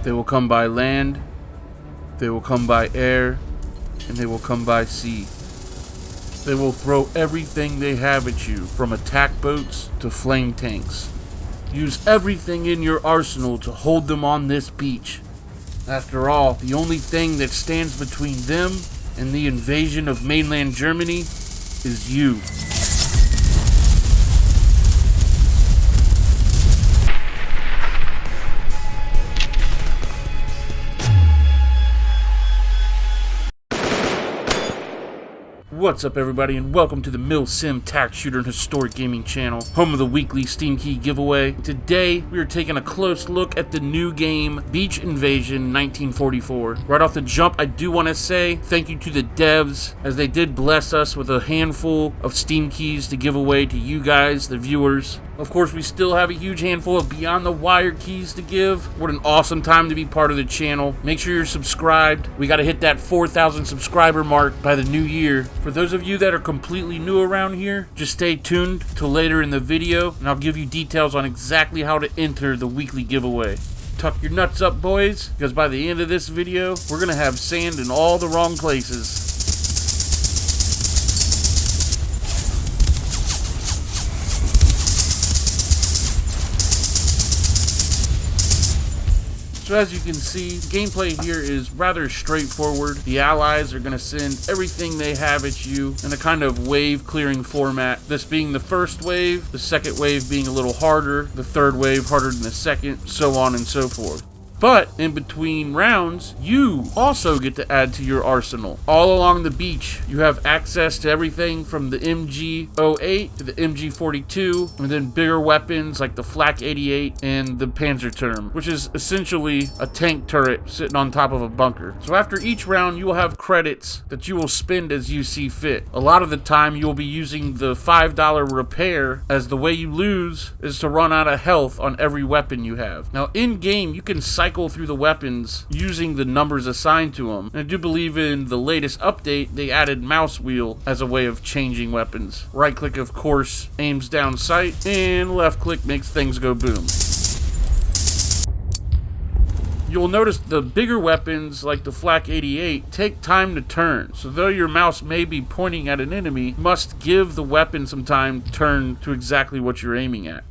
They will come by land, they will come by air, and they will come by sea. They will throw everything they have at you, from attack boats to flame tanks. Use everything in your arsenal to hold them on this beach. After all, the only thing that stands between them and the invasion of mainland Germany is you. What's up, everybody, and welcome to the Mil-Simp tac shooter and historic gaming channel, home of the weekly Steam Key giveaway. Today, we are taking a close look at the new game, Beach Invasion 1944. Right off the jump, I do want to say thank you to the devs, as they did bless us with a handful of Steam Keys to give away to you guys, the viewers. Of course, we still have a huge handful of Beyond the Wire keys to give. What an awesome time to be part of the channel. Make sure you're subscribed. We got to hit that 4,000 subscriber mark by the new year. For those of you that are completely new around here, just stay tuned till later in the video, and I'll give you details on exactly how to enter the weekly giveaway. Tuck your nuts up, boys, because by the end of this video, we're going to have sand in all the wrong places. So as you can see, gameplay here is rather straightforward. The allies are going to send everything they have at you in a kind of wave clearing format. This being the first wave, the second wave being a little harder, the third wave harder than the second, so on and so forth. But in between rounds, you also get to add to your arsenal. All along the beach, you have access to everything from the MG08 to the MG42, and then bigger weapons like the Flak 88 and the Panzerturm, which is essentially a tank turret sitting on top of a bunker. So after each round, you will have credits that you will spend as you see fit. A lot of the time, you will be using the $5 repair, as the way you lose is to run out of health on every weapon you have. Now, in-game, you can cycle through the weapons using the numbers assigned to them. And I do believe in the latest update, they added mouse wheel as a way of changing weapons. Right click, of course, aims down sight, and left click makes things go boom. You'll notice the bigger weapons, like the Flak 88, take time to turn. So though your mouse may be pointing at an enemy, you must give the weapon some time to turn to exactly what you're aiming at.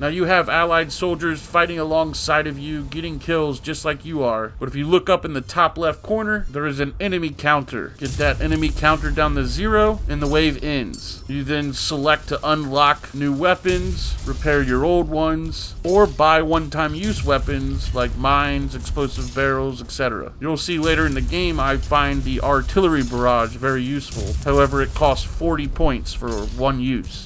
Now you have allied soldiers fighting alongside of you, getting kills just like you are. But if you look up in the top left corner, there is an enemy counter. Get that enemy counter down to 0 and the wave ends. You then select to unlock new weapons, repair your old ones, or buy one-time use weapons like mines, explosive barrels, etc. You'll see later in the game I find the artillery barrage very useful. However, it costs 40 points for one use.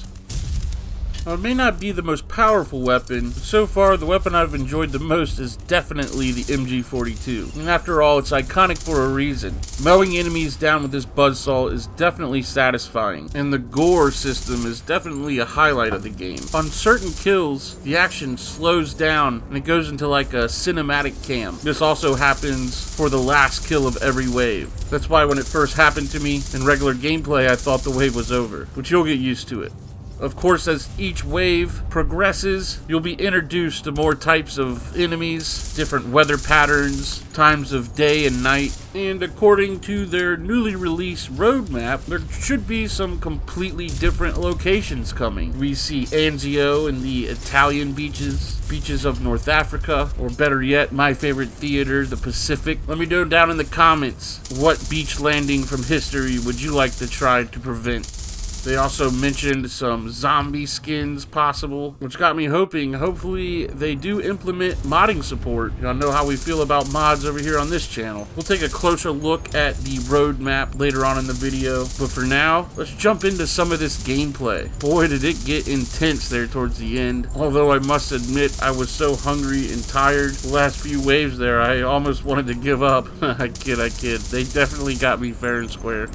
Now, it may not be the most powerful weapon, but so far the weapon I've enjoyed the most is definitely the MG42. And after all, it's iconic for a reason. Mowing enemies down with this buzzsaw is definitely satisfying, and the gore system is definitely a highlight of the game. On certain kills, the action slows down and it goes into like a cinematic cam. This also happens for the last kill of every wave. That's why when it first happened to me in regular gameplay, I thought the wave was over, but you'll get used to it. Of course, as each wave progresses, you'll be introduced to more types of enemies, different weather patterns, times of day and night, and according to their newly released roadmap, there should be some completely different locations coming. We see Anzio and the Italian beaches of North Africa, or better yet, my favorite theater, the Pacific. Let me know down in the comments, what beach landing from history would you like to try to prevent? They also mentioned some zombie skins possible, which got me hoping, hopefully they do implement modding support. Y'all know how we feel about mods over here on this channel. We'll take a closer look at the roadmap later on in the video, but for now, let's jump into some of this gameplay. Boy, did it get intense there towards the end. Although I must admit, I was so hungry and tired the last few waves there, I almost wanted to give up. I kid. They definitely got me fair and square.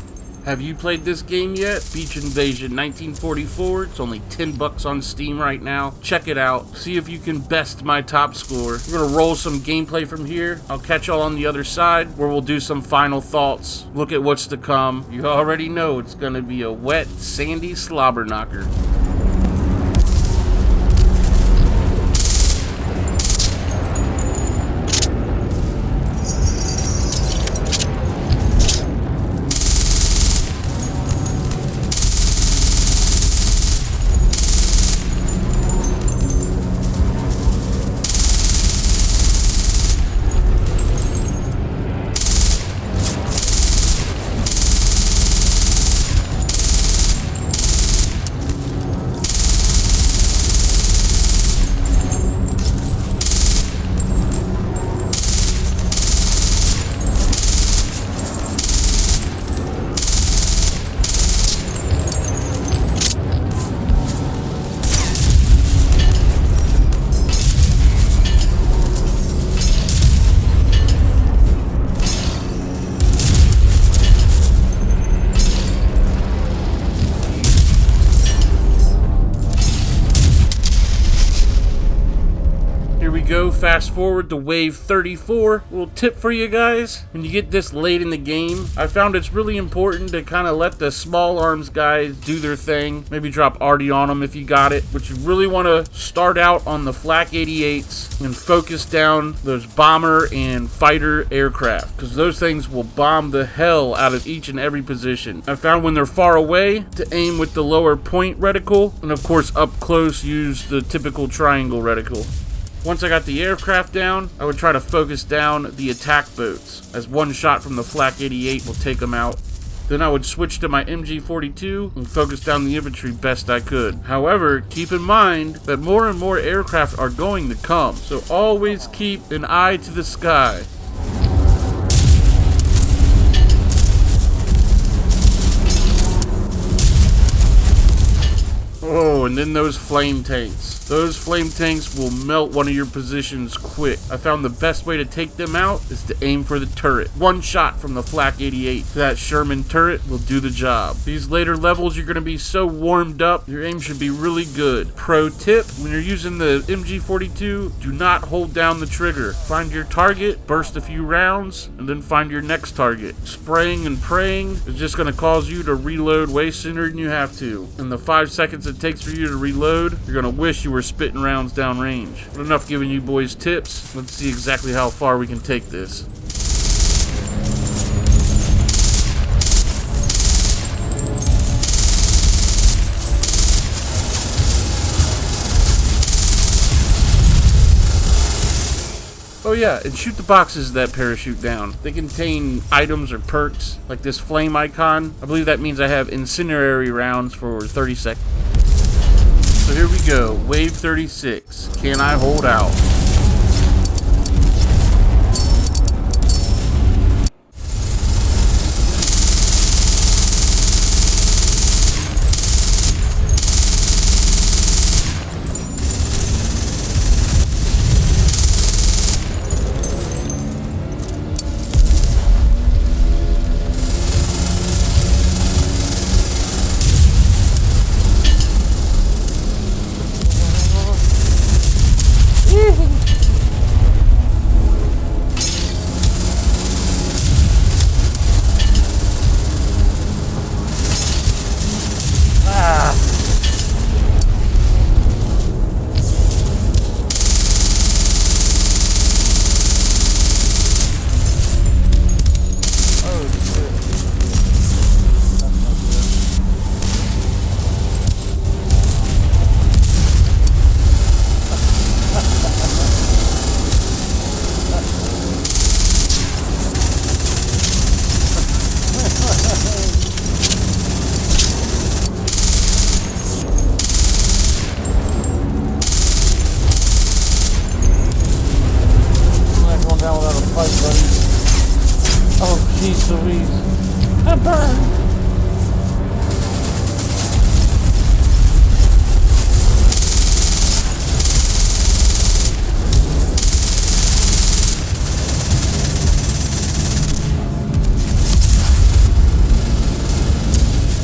Have you played this game yet? Beach Invasion 1944. It's only $10 on Steam right now. Check it out. See if you can best my top score. We're gonna roll some gameplay from here. I'll catch y'all on the other side where we'll do some final thoughts. Look at what's to come. You already know it's gonna be a wet, sandy slobber knocker. Here we go, fast forward to wave 34. Little tip for you guys, when you get this late in the game, I found it's really important to kind of let the small arms guys do their thing. Maybe drop arty on them if you got it, but you really want to start out on the flak 88s and focus down those bomber and fighter aircraft, because those things will bomb the hell out of each and every position. I found when they're far away to aim with the lower point reticle, and of course up close use the typical triangle reticle. Once I got the aircraft down, I would try to focus down the attack boats, as one shot from the flak 88 will take them out. Then I would switch to my MG42 and focus down the infantry best I could. However, keep in mind that more and more aircraft are going to come, so always keep an eye to the sky. Oh, and then those flame tanks. Those flame tanks will melt one of your positions quick. I found the best way to take them out is to aim for the turret. One shot from the flak 88 to that Sherman turret will do the job. These later levels, you're going to be so warmed up, your aim should be really good. Pro tip, when you're using the MG42, do not hold down the trigger. Find your target, burst a few rounds, and then find your next target. Spraying and praying is just going to cause you to reload way sooner than you have to. In the 5 seconds it takes for you to reload, you're going to wish you were spitting rounds downrange. But enough giving you boys tips. Let's see exactly how far we can take this. Oh yeah, and shoot the boxes that parachute down. They contain items or perks, like this flame icon. I believe that means I have incendiary rounds for 30 seconds. So here we go, wave 36. Can I hold out? Oh, jeez Louise. I burned.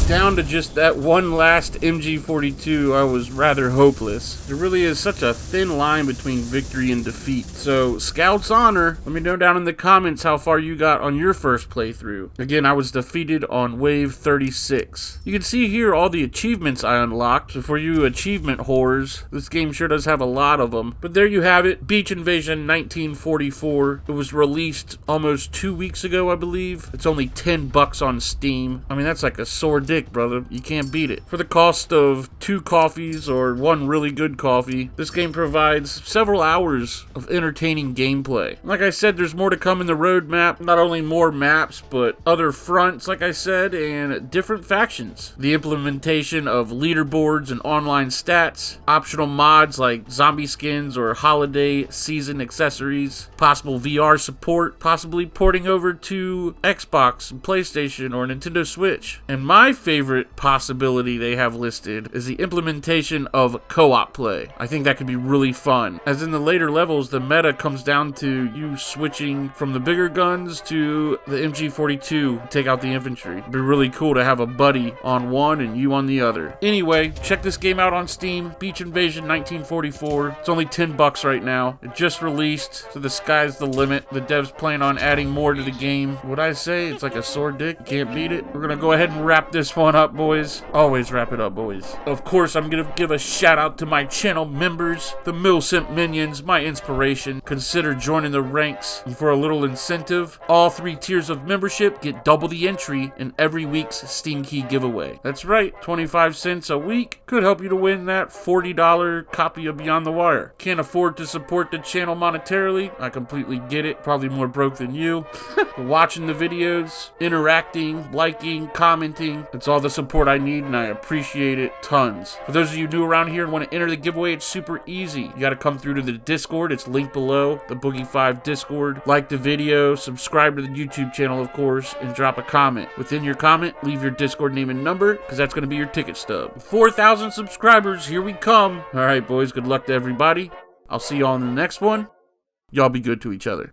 Down to just that one last MG42, I was rather hopeless. There really is such a thin line between victory and defeat. So, Scout's Honor, let me know down in the comments how far you got on your first playthrough. Again, I was defeated on wave 36. You can see here all the achievements I unlocked. So for you achievement whores, this game sure does have a lot of them. But there you have it, Beach Invasion 1944. It was released almost 2 weeks ago, I believe. It's only $10 on Steam. I mean, that's like a sore dick, brother. You can't beat it. For the cost of 2 coffees or 1 really good coffee, this game provides several hours of entertaining gameplay. Like I said, there's more to come in the roadmap. Not only more maps, but other fronts, like I said, and different factions. The implementation of leaderboards and online stats, optional mods like zombie skins or holiday season accessories, possible VR support, possibly porting over to Xbox, PlayStation, or Nintendo Switch. And my favorite favorite possibility they have listed is the implementation of co-op play. I think that could be really fun. As in the later levels, the meta comes down to you switching from the bigger guns to the MG42, take out the infantry. It'd be really cool to have a buddy on one and you on the other. Anyway, check this game out on Steam, Beach Invasion 1944. It's only $10 right now. It just released, so the sky's the limit. The devs plan on adding more to the game. What I say, it's like a sore dick. You can't beat it. We're gonna go ahead and wrap this one up, boys. Always wrap it up, boys. Of course, I'm gonna give a shout out to my channel members, the Mil-Simp minions, my inspiration. Consider joining the ranks. And for a little incentive, all 3 tiers of membership get double the entry in every week's Steam Key giveaway. That's right, 25 cents a week could help you to win that $40 copy of Beyond the Wire. Can't afford to support the channel monetarily. I completely get it. Probably more broke than you. Watching the videos, interacting, liking, commenting. It's all the support I need and I appreciate it tons. For those of you new around here and want to enter the giveaway, it's super easy. You got to come through to the Discord. It's linked below, the Boogie 5 Discord. Like the video, subscribe to the YouTube channel, of course, and drop a comment. Within your comment, leave your Discord name and number, because that's going to be your ticket stub. 4,000 subscribers, here we come. All right, boys, good luck to everybody. I'll see you all in the next one. Y'all be good to each other.